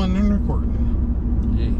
rolling and recording. Yay.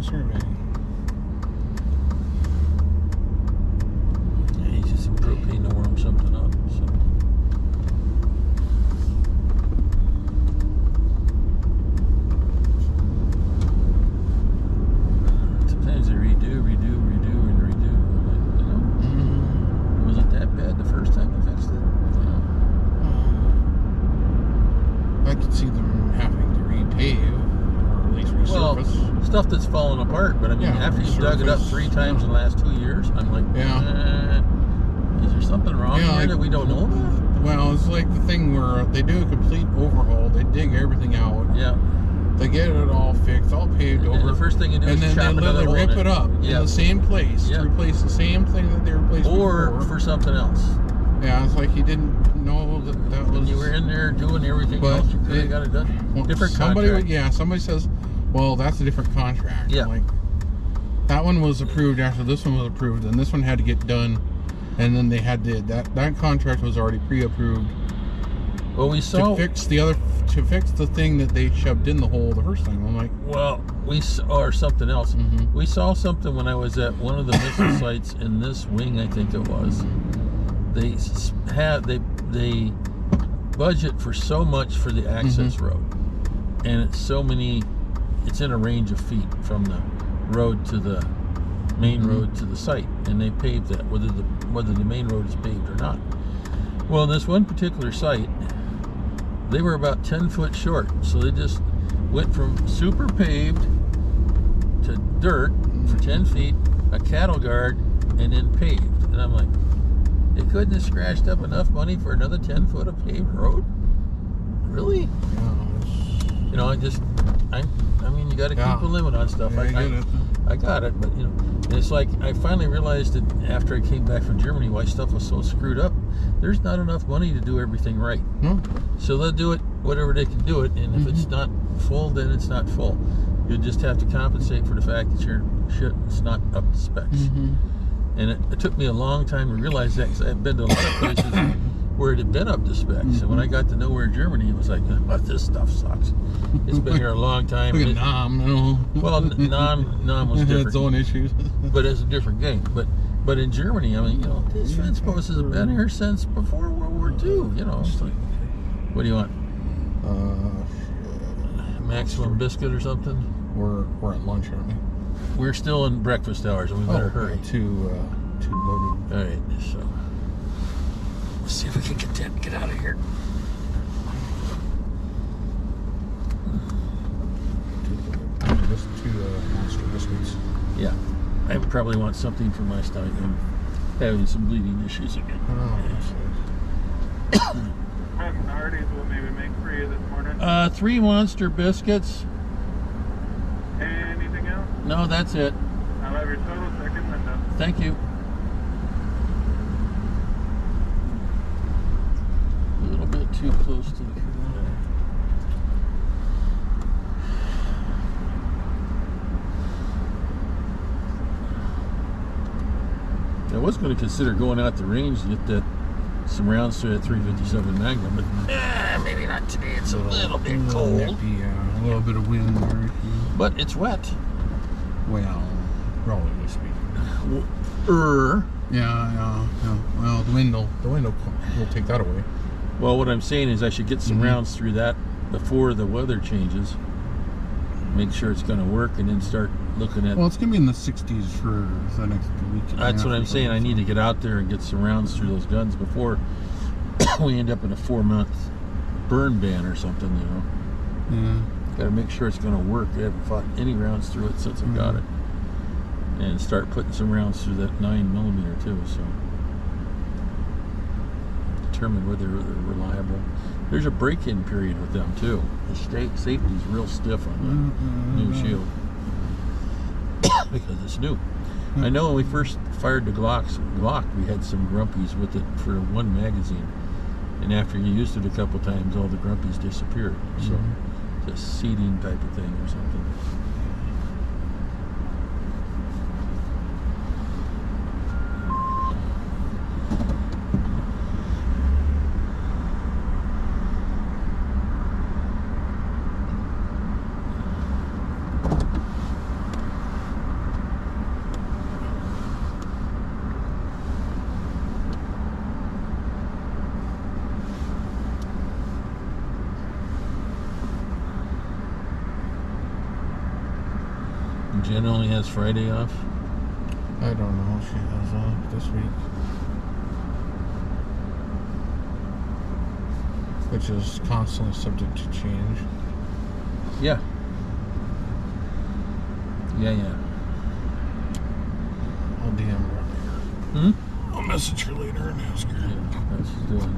Surveying. Yeah, he's just some propane to warm something up. So. Sometimes they redo, and redo. Like, you know, was it that bad the first time they fixed it? I could see them having to repave, or at least resurface. Well, stuff that's falling apart, but I mean, after you've dug it up 3 times in the last 2 years, I'm like, is there something wrong here that we don't know about? Well, it's like the thing where they do a complete overhaul, they dig everything out, they get it all fixed, all paved over. And the first thing you do is chop and then they rip it up in the same place to replace the same thing that they replaced before. Or for something else. Yeah, it's like you didn't know that was... When you were in there doing everything else, you could have got it done. Different contract. Somebody says, well, that's a different contract. Yeah. Like, that one was approved after this one was approved, and this one had to get done, and then they had to... That contract was already pre-approved. Well, we saw... To fix the thing that they shoved in the hole the first time. I'm like... Well, or something else. We saw something when I was at one of the missile sites in this wing, I think it was. They budget for so much for the access road, and it's in a range of feet from the road to the main road to the site, and they paved that whether the main road is paved or not. Well, this one particular site, they were about 10 foot short, so they just went from super paved to dirt for 10 feet, a cattle guard, and then paved. And I'm like, they couldn't have scratched up enough money for another 10 foot of paved road? Really? You know, I mean, you got to keep a limit on stuff. I got it, but you know, and it's like I finally realized that after I came back from Germany why stuff was so screwed up. There's not enough money to do everything right. So they'll do it whatever they can do it, and if it's not full, then it's not full. You just have to compensate for the fact that your shit's not up to specs. And it took me a long time to realize that, because I've been to a lot of places where it had been up to specs. And when I got to nowhere in Germany, it was like, oh, this stuff sucks. It's been here a long time. Look at Nam, you know. Well, Nam was different. Its own issues. But it's a different game. But in Germany, I mean, you know, these fence posts have been here since before World War II. You know, it's like, what do you want? Maximum biscuit or something? We're at lunch, aren't we? We're still in breakfast hours, and we better hurry. Two loading. All right, so let's see if we can get out of here. Two monster biscuits. Yeah, I probably want something for my stomach. having some bleeding issues again. Hardee's will maybe make for you this morning. 3 Monster biscuits. Anything else? No, that's it. I'll have your total second window. Thank you. A little bit too close to the corner. I was going to consider going out the range to get that some rounds to that 357 Magnum, but maybe not today. It's a little bit cold. Yeah, a little bit of wind there. But it's wet. Well, relatively speaking. Yeah. Well, the wind will take that away. Well, what I'm saying is I should get some rounds through that before the weather changes. Make sure it's going to work, and then start looking at. Well, it's going to be in the 60s for the next week. That's what I'm saying. I need to get out there and get some rounds through those guns before we end up in a 4-month burn ban or something, you know. Yeah. Got to make sure it's going to work. I haven't fought any rounds through it since I got it. And start putting some rounds through that 9mm too, so determine whether they're reliable. There's a break-in period with them too. The safety's real stiff on the new shield because it's new. I know when we first fired the Glock, we had some grumpies with it for one magazine, and after you used it a couple times, all the grumpies disappeared. So it's a seeding type of thing or something. Jen only has Friday off. I don't know if she has this week. Which is constantly subject to change. Yeah. I'll DM her later. I'll message her later and ask her. Yeah, that's what she's doing.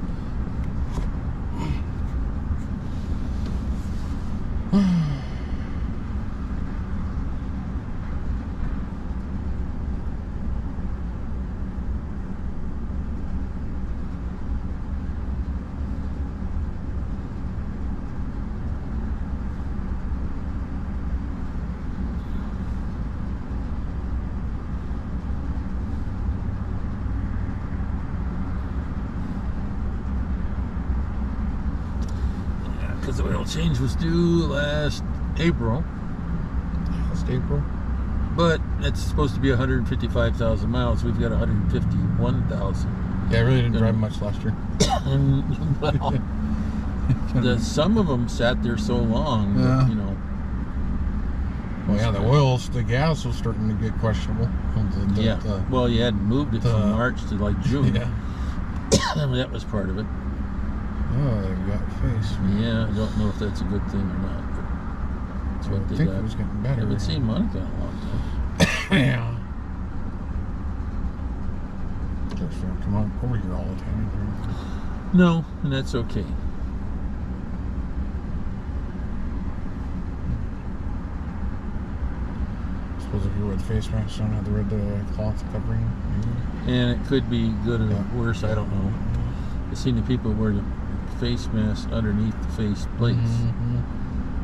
Because the oil change was due last April. But it's supposed to be 155,000 miles. We've got 151,000. Yeah, I really didn't drive much last year. Well, some of them sat there so long that, you know. Well, yeah, the gas was starting to get questionable. Well, you had moved it from March to like June. Yeah. That was part of it. Oh, they got face. Yeah, I don't know if that's a good thing or not. But that's what they got. I think it was getting better. I haven't seen Monica in a long time. Yeah. Just don't come over here all the time. No, and that's okay. I suppose if you wear the face mask, you don't have the red cloth covering. And it could be good or worse, I don't know. I've seen the people wear the face mask underneath the face plates.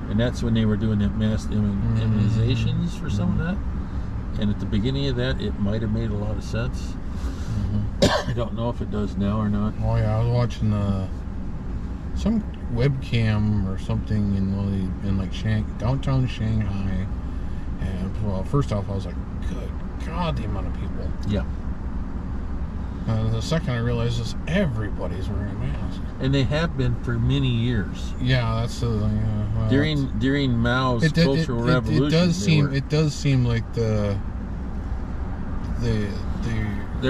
And that's when they were doing that mass immunizations for some of that. And at the beginning of that, it might have made a lot of sense. I don't know if it does now or not. Oh yeah, I was watching some webcam or something in like downtown Shanghai. And well, first off, I was like, good God, the amount of people. Yeah. The second I realized is everybody's wearing a mask. And they have been for many years. Yeah, that's the well, during Mao's Cultural Revolution. It does seem like they're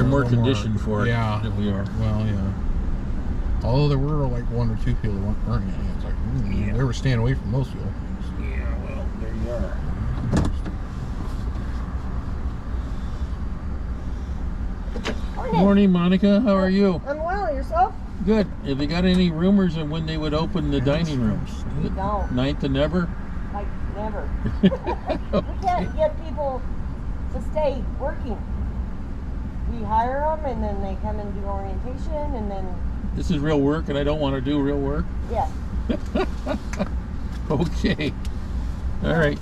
more conditioned for it than we are. Well, yeah. Although there were like 1 or 2 people that weren't wearing it. It's like they were staying away from most people. Yeah, well, there you are. morning, Monica. How are you? I'm well. Yourself? Good. Have you got any rumors of when they would open the dining rooms? No. Ninth and never? Like, never. We can't get people to stay working. We hire them, and then they come and do orientation, and then... This is real work, and I don't want to do real work? Yeah. Okay. All right.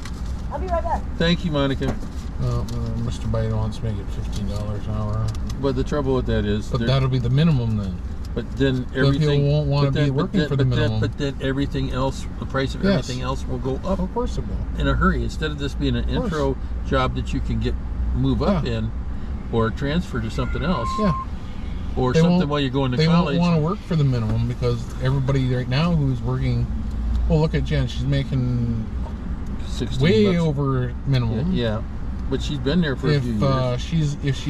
I'll be right back. Thank you, Monica. Mr. Biden wants to make it $15 an hour. But the trouble with that is... But that'll be the minimum then. But then So everything... people won't want to be working for the minimum. But then everything else, the price of Yes. everything else will go up Of course it will. in a hurry. Instead of this being an intro job that you can move up in, or transfer to something else. Yeah. Or They something won't- while you're going to They college. won't want to work for the minimum because everybody right now who's working... Well, look at Jen. She's making 16 way bucks. over minimum. Yeah, but she's been there for a few years.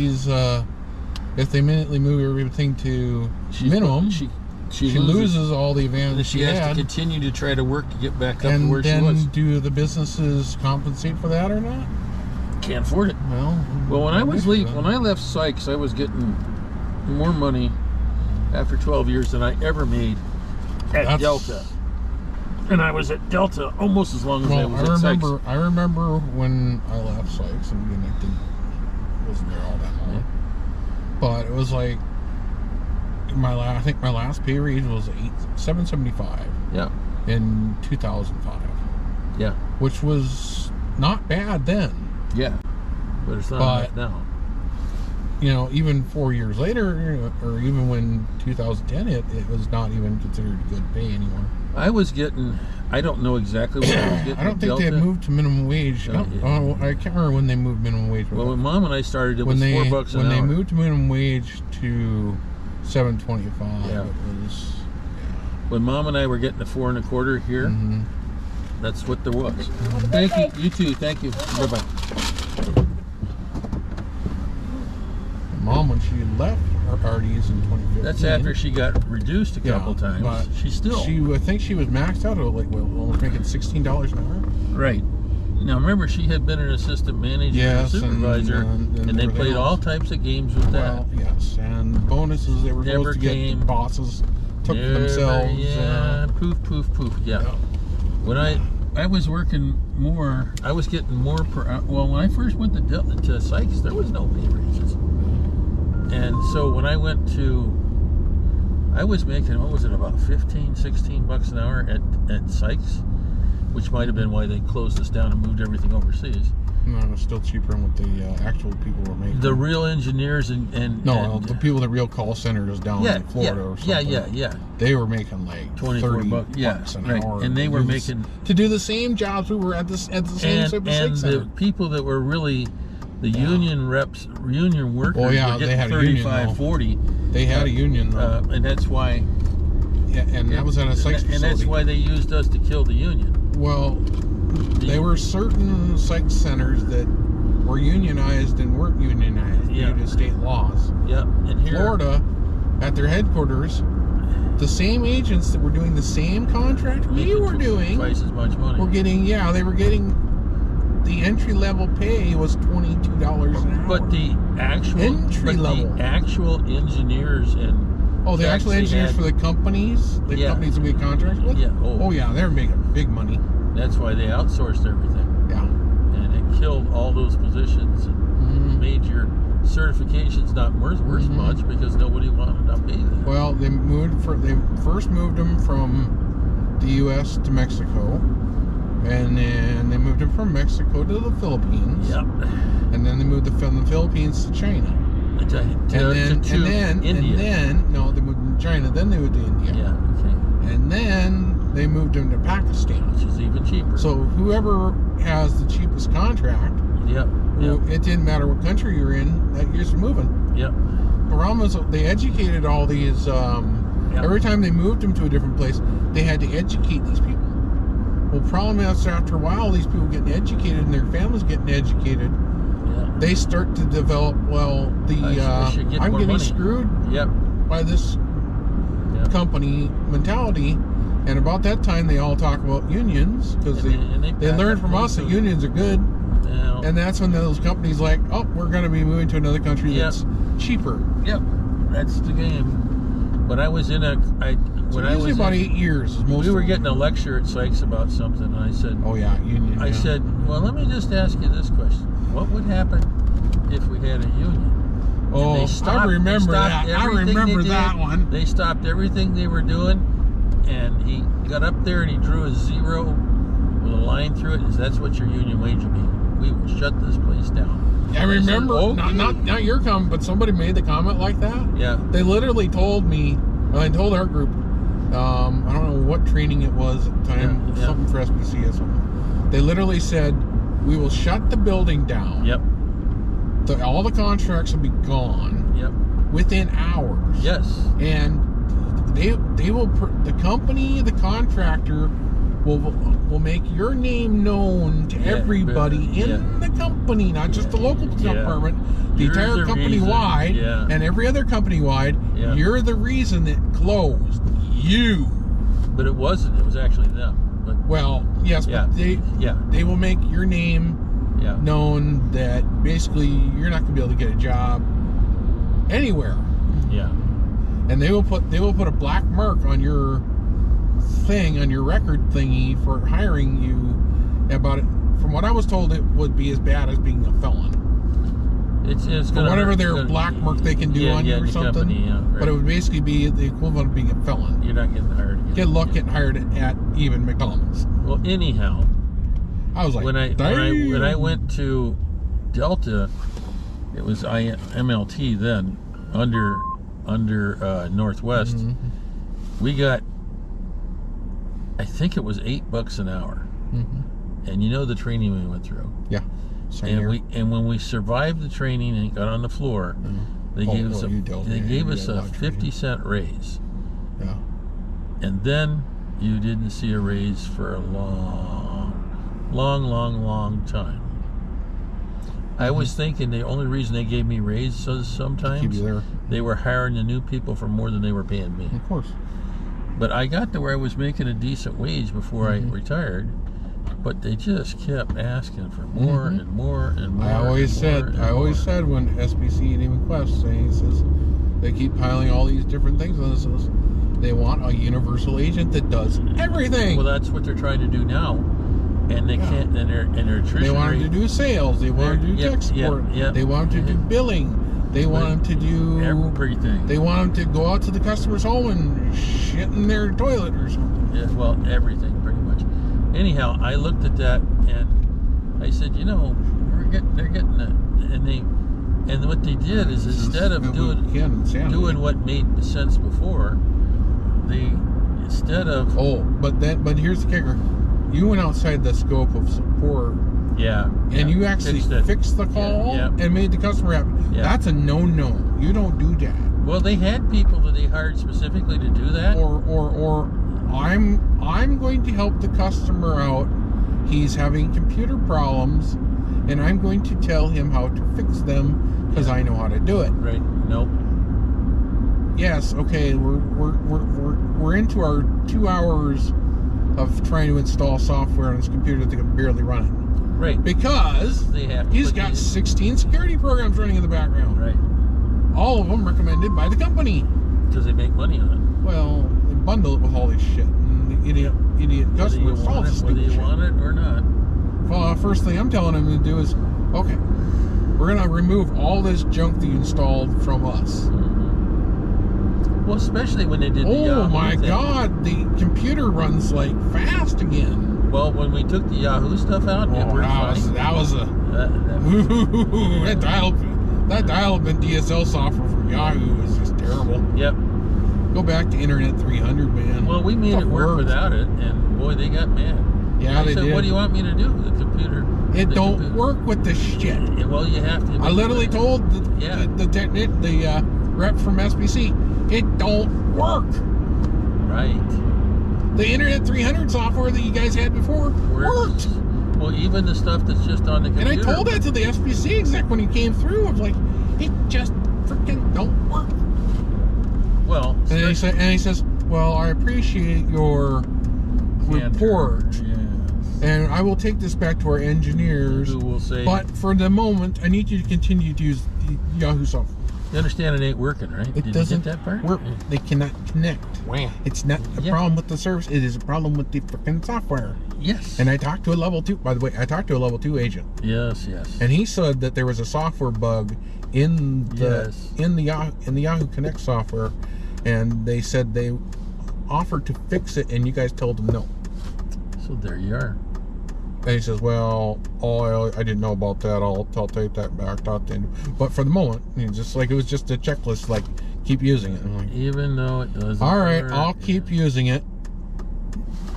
If they immediately move everything to minimum, she loses all the advantage and she has had. to continue to try to work to get back up to And where she then was. do the businesses compensate for that or not? Can't afford it. Well, when I when left Sykes, I was getting more money after 12 years than I ever made at Delta. And I was at Delta almost as long as I was at Sykes. I remember when I left Sykes, and again, I wasn't there all that long. But it was like I think my last pay raise was $775. Yeah. In 2005. Yeah. Which was not bad then. Yeah. But it's not right now. You know, even 4 years later, or even when 2010 hit, it was not even considered good pay anymore. I was getting, I don't know exactly what I was getting. I don't think they had moved to minimum wage. I can't remember when they moved minimum wage. Well, when Mom and I started, it was $4 an hour. When they moved to minimum wage to $7.25, yeah. It was. When Mom and I were getting the 4 1/4 here, that's what there was. Thank you. You too. Thank you. Bye bye. Mom, when she left Artie's in 2015. That's after she got reduced a couple times. But she still. I think she was maxed out at almost making $16 an hour. Right. Now remember, she had been an assistant manager and supervisor, and they played all types of games with that. Well, yes, and bonuses they were supposed to get. The bosses took for themselves. Yeah. Poof, poof, poof. Yeah. When I was working more, I was getting more per hour. Well, when I first went to Sykes, there was no pay raises. And so when I went to, I was making, what was it, about 15, 16 bucks an hour at Sykes, which might have been why they closed us down and moved everything overseas. No, it was still cheaper than what the actual people were making. The real engineers and the people at real call centers down in Florida or something. Yeah. They were making like 24 bucks an hour. And they were making to do the same jobs we were at the same type of and center. the people that were really the union reps, union workers, were getting they had 35, 40. They had a union though. And that's why. Yeah, and that was at a Sykes facility. And that's why they used us to kill the union. Well, there were certain Sykes centers that were unionized and weren't unionized due to state laws. Yeah, and here, Florida, at their headquarters, the same agents that were doing the same contract we were doing twice as much money. They were getting the entry level pay was $22 an hour. But the actual the actual engineers and the actual engineers for the companies, companies that we had contracts with. Yeah. They were making big money. That's why they outsourced everything. Yeah. And it killed all those positions and made your certifications not worth much because nobody wanted to pay that. Well, they first moved them from the U.S. to Mexico, and then they moved them from Mexico to the Philippines. Yep. And then they moved them from the Philippines to China. India. No, they moved them to China. Then they moved to India. Yeah. Okay. And then they moved them to Pakistan, which is even cheaper. So whoever has the cheapest contract, it didn't matter what country you're in, that you're moving. Yep. The problem is they educated all these. Every time they moved them to a different place, they had to educate these people. Well, problem is after a while, these people getting educated and their families getting educated. They start to develop. I'm getting screwed by this company mentality. And about that time, they all talk about unions because they learned from us that unions are good. And that's when those companies we're going to be moving to another country that's cheaper. Yep. That's the game. When I was in a, Usually about 8 years. Is most we were of them. getting a lecture at Sykes about something, and I said, Oh yeah, union. I yeah. said, well, let me just ask you this question: what would happen if we had a union? And Oh, I remember that. I remember that one. They stopped everything they were doing, and he got up there and he drew a zero with a line through it. And said, that's what your union wage would be. We will shut this place down. I remember, said, okay. not your comment, but somebody made the comment like that. Yeah. They literally told me, and I told our group, I don't know what training it was at the time, Yeah. something for SBC or something. They literally said, we will shut the building down. Yep. All the contracts will be gone. Yep. Within hours. Yes. And they will, the company, the contractor will make your name known to everybody in the company, not just the local department, the You're entire the company reason. wide, Yeah. and every other company wide. Yeah. You're the reason it closed. You. But it wasn't. It was actually them. But Well, yes, Yeah. but they will make your name yeah. known that basically you're not going to be able to get a job anywhere. Yeah. And they will put a black mark on your thing, on your record thingy for hiring you. About it, from what I was told, it would be as bad as being a felon. It's For gonna whatever hurt- their gonna- black mark they can do on you in or the something. company, yeah, right. But it would basically be the equivalent of being a felon. You're not getting hired again. Good luck getting hired at even McDonald's. Well, anyhow, I was like, when I damn. went to Delta, it was MLT then under Northwest. Mhm. We got, I think it was $8 an hour, and you know the training we went through. Yeah. Same here. And when we survived the training and got on the floor, they gave us you don't. they Yeah, gave you us got a lot of 50-cent raise, Yeah. and then you didn't see a raise for a long time. I was thinking the only reason they gave me raises Keep sometimes you there. they were hiring the new people for more than they were paying me. Of course. But I got to where I was making a decent wage before I retired, but they just kept asking for more and more and more. I always and more. said when SBC and even Quest says they keep piling all these different things on us. They want a universal agent that does everything. Well, that's what they're trying to do now, and they can't. And their attrition They want rate. them to do sales. They want them to do Yeah, tech support. yeah. They want them to do billing. They want them to do everything. They want them to go out to the customer's home and shit in their toilet or something. Yeah, well, everything pretty much. Anyhow, I looked at that and I said, you know, they're getting it, and what they did is instead of doing what made sense before, but here's the kicker. You went outside the scope of support. Yeah. And you actually fixed the call and made the customer happy. Yeah. That's a no-no. You don't do that. Well, they had people that they hired specifically to do that. Or I'm going to help the customer out. He's having computer problems, and I'm going to tell him how to fix them because I know how to do it. Right. Nope. Yes. Okay. We're into our 2 hours of trying to install software on his computer that can barely run it. Right. Because he's got 16 security programs running in the background. Right. All of them recommended by the company. Because they make money on it. Well, they bundle it with all this shit. And the idiot customers install this stupid shit. Whether you want it or not. Well, first thing I'm telling them to do is, okay, we're going to remove all this junk that you installed from us. Well, especially when they did the Yahoo Oh my thing. God, the computer runs like fast again. Well, when we took the Yahoo stuff out, it worked fine. That was a that dial-up DSL software from Yahoo is just terrible. Yep. Go back to Internet 300, man. Well, we made it work without it, and boy, they got mad. Yeah, they said, did. What do you want me to do? The computer. It don't work with this shit. Well, you have to. I literally told the rep from SBC, it don't work. Right. The Internet 300 software that you guys had before worked. Well, even the stuff that's just on the computer. And I told that to the SBC exec when he came through. I was like, it just freaking don't work. Well, and he says, well, I appreciate your report. Yes. And I will take this back to our engineers. Who will say, but for the moment, I need you to continue to use the Yahoo software. You understand it ain't working, right? It Did doesn't you get that part? work. Yeah. They cannot connect. Wow. It's not a Yeah. problem with the service. It is a problem with the freaking software. Yes. And I talked to a level 2. By the way, I talked to a level 2 agent, Yes. and he said that there was a software bug in the Yes. in the Yahoo Connect software, and they said they offered to fix it, and you guys told them no. So there you are. And he says, "Well, I didn't know about that. I'll take that back." But for the moment, just like it was just a checklist, like keep using it. I'm like, Even though it doesn't. all right, work. I'll keep using it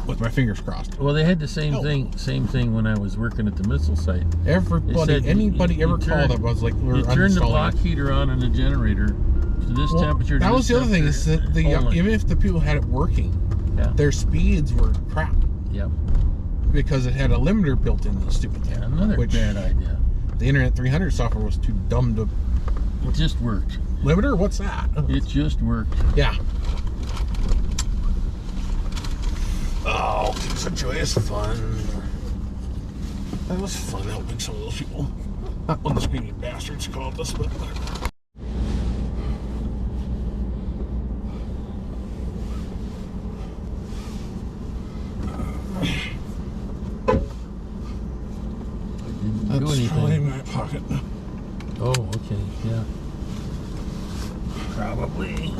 with my fingers crossed. Well, they had the same Oh. thing when I was working at the missile site. Everybody, said anybody you ever turn- called up, I was like, we're You turn the uninstalling block it. heater on the generator to this Well, temperature. To that was this the other thing, is that temperature. even if the people had it working, Yeah. their speeds were crap Yep. because it had a limiter built in the stupid thing. Yeah, another which bad idea. the Internet 300 software was too dumb to. It just worked. Limiter? What's that? It just worked. Yeah. Oh, such joyous fun. That was fun helping some of those people. Not when the screaming bastards called us, but whatever. Didn't do That's probably in anything. my pocket. Oh, okay. Yeah. Probably.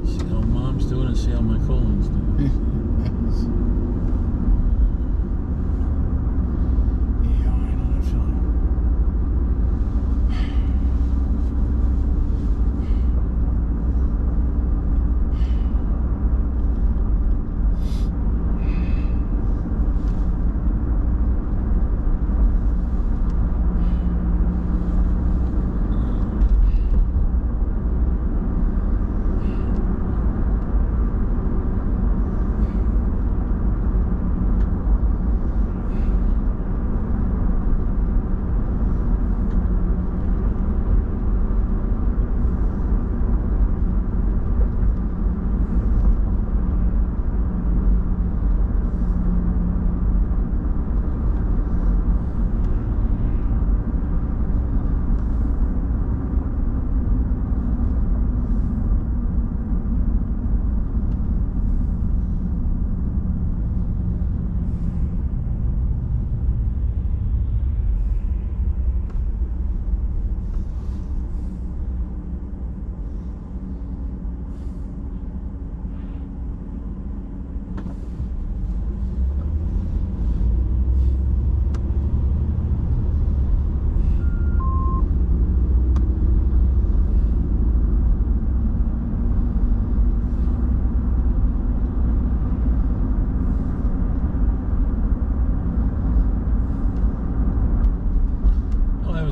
See how mom's doing and see how my colon's doing. Yeah, I know that feeling.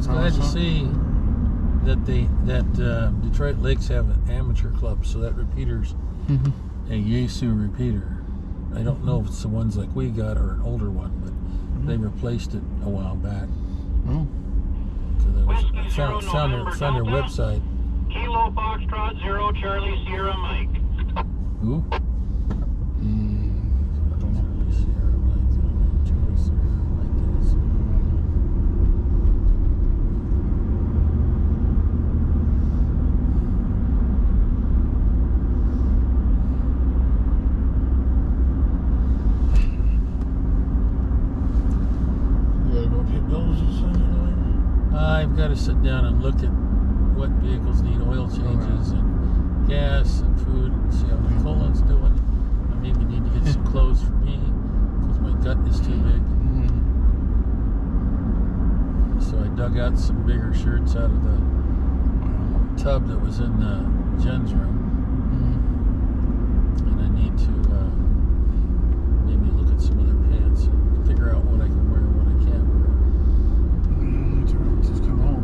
Glad to Uh-huh. see that Detroit Lakes have an amateur club, so that repeater's a Yaesu repeater. I don't know if it's the ones like we got or an older one, but they replaced it a while back. Oh. I found their website. Kilo Foxtrot 0 Charlie Sierra Mike. Who? I don't know. sit down and look at what vehicles need oil changes and gas and food, and see how my colon's doing. I maybe need to get some clothes for me because my gut is too big. So I dug out some bigger shirts out of the tub that was in Jen's room. And I need to maybe look at some other pants and figure out what I can wear and what I can't wear. Just come home.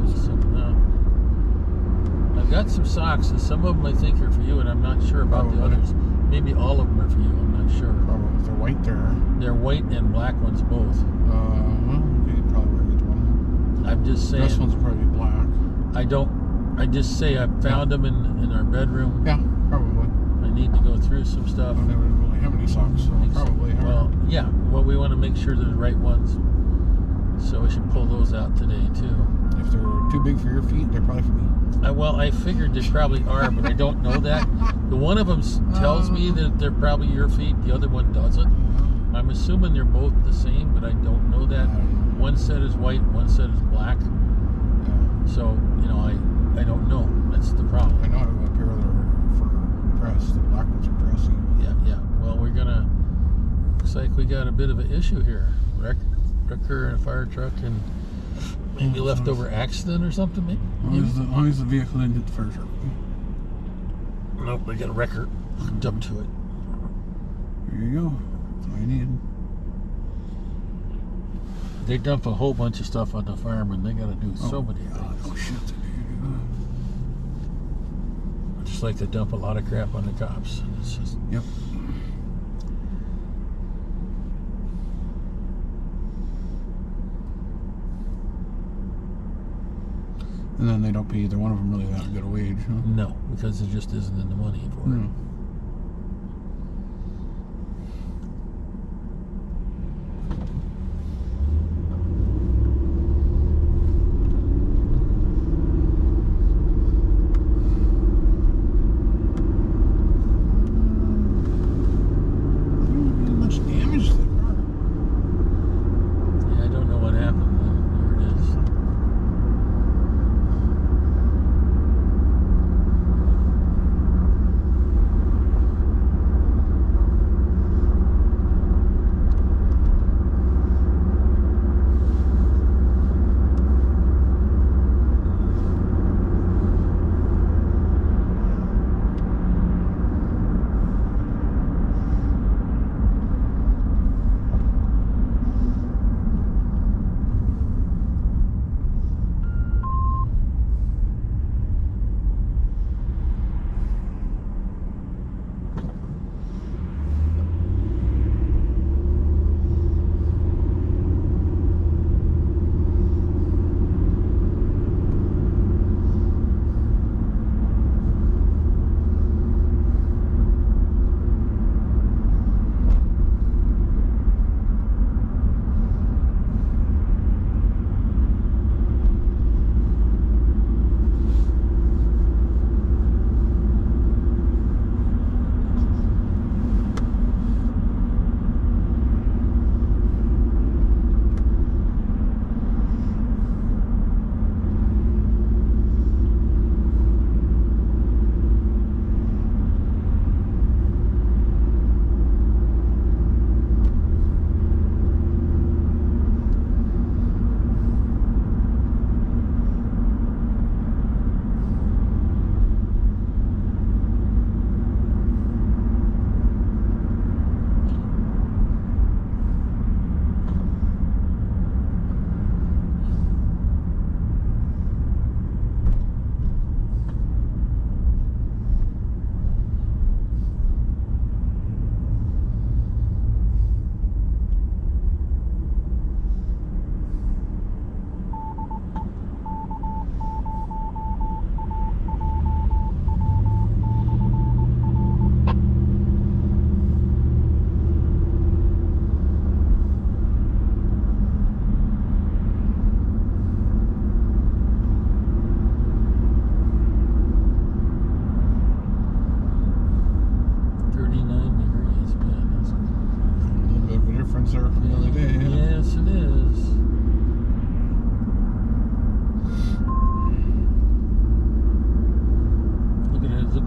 I've got some socks, and some of them I think are for you, and I'm not sure about the others. Maybe all of them are for you, I'm not sure. Probably. If they're white there. They're white and black ones both. You probably wear each one. I'm just saying. This one's probably black. I just say I found them in our bedroom. Yeah, probably. I need to go through some I stuff. don't really have any socks, so probably. Well, yeah. Well, we want to make sure they're the right ones. So we should pull those out today, too. If they're too big for your feet, they're probably for me. Well, I figured they probably are, but I don't know that. The one of them tells me that they're probably your feet. The other one doesn't. I'm assuming they're both the same, but I don't know that. One set is white, one set is black. So, you know, I don't know. That's the problem. I know I have a pair that are for dress. The black ones are dressy. Yeah. Well, we're gonna. Looks like we got a bit of an issue here. Wrecker and a fire truck and maybe leftover accident or something. Maybe. As long as the vehicle didn't hit the fire truck. Nope, we got a wrecker. Jump to it. There you go. That's all you need. They dump a whole bunch of stuff on the firemen. They got to do so many things. Oh shit! Just like they dump a lot of crap on the cops. It's just. Yep. And then they don't pay either one of them really that good a wage, huh? No, because there just isn't in the money for it. Much damage to the car. Yeah, I don't know what happened. There it is.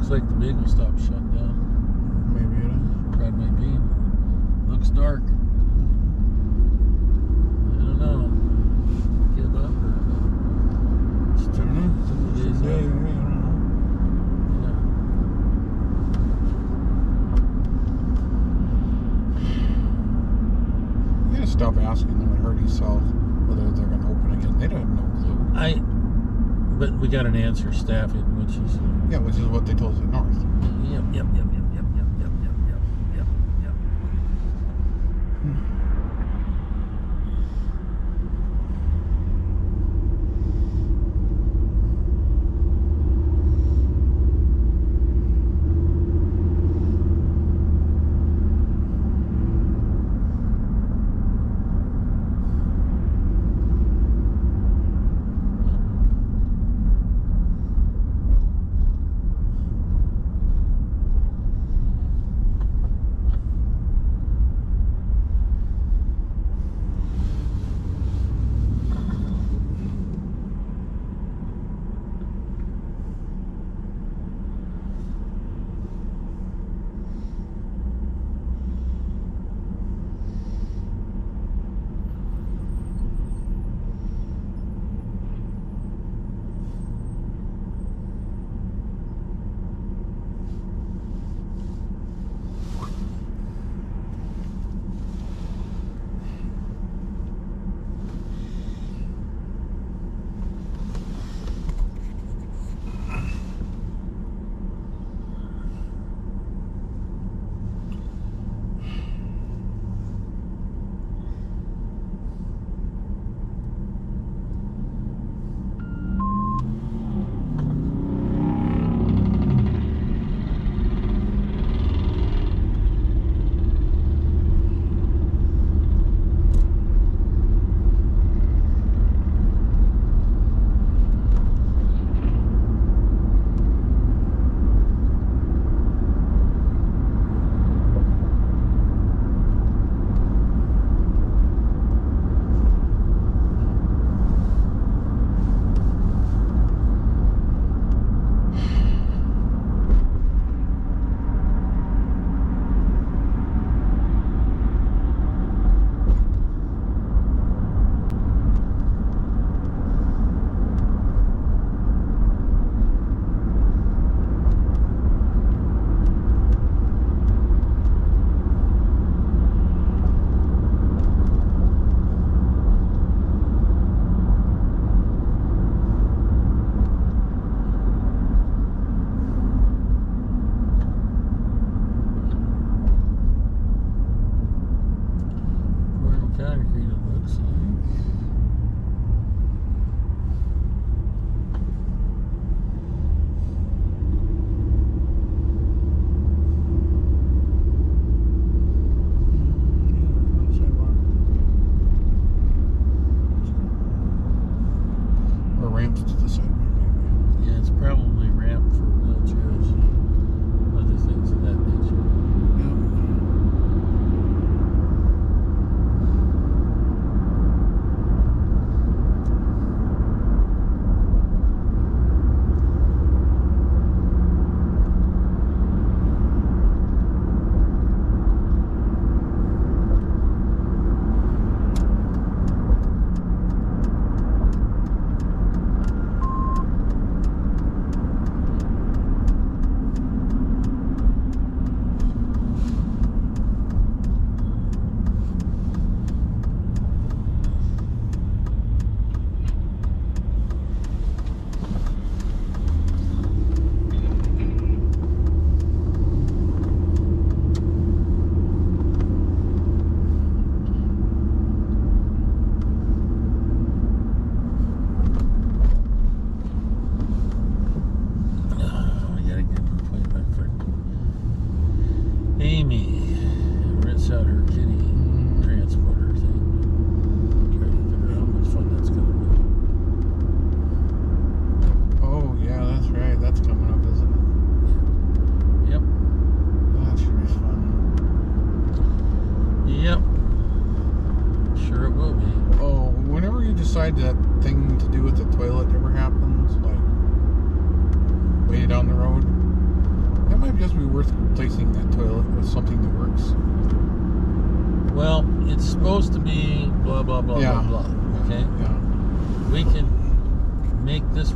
Looks like the bagel stop's shut down. Maybe it is. That might be. Looks dark. I don't know. Give up or I don't know. days Yeah, I out. don't know. You gotta stop asking them at Hardy South whether they're gonna open again. They don't have no clue. But we got an answer, staffing, which is Yeah, which is what they told us at North. yep. decide that thing to do with the toilet ever happens, like way down the road, That might just be worth replacing that toilet with something that works. Well, it's supposed to be blah blah blah Yeah. blah blah. Okay, Yeah. we can make this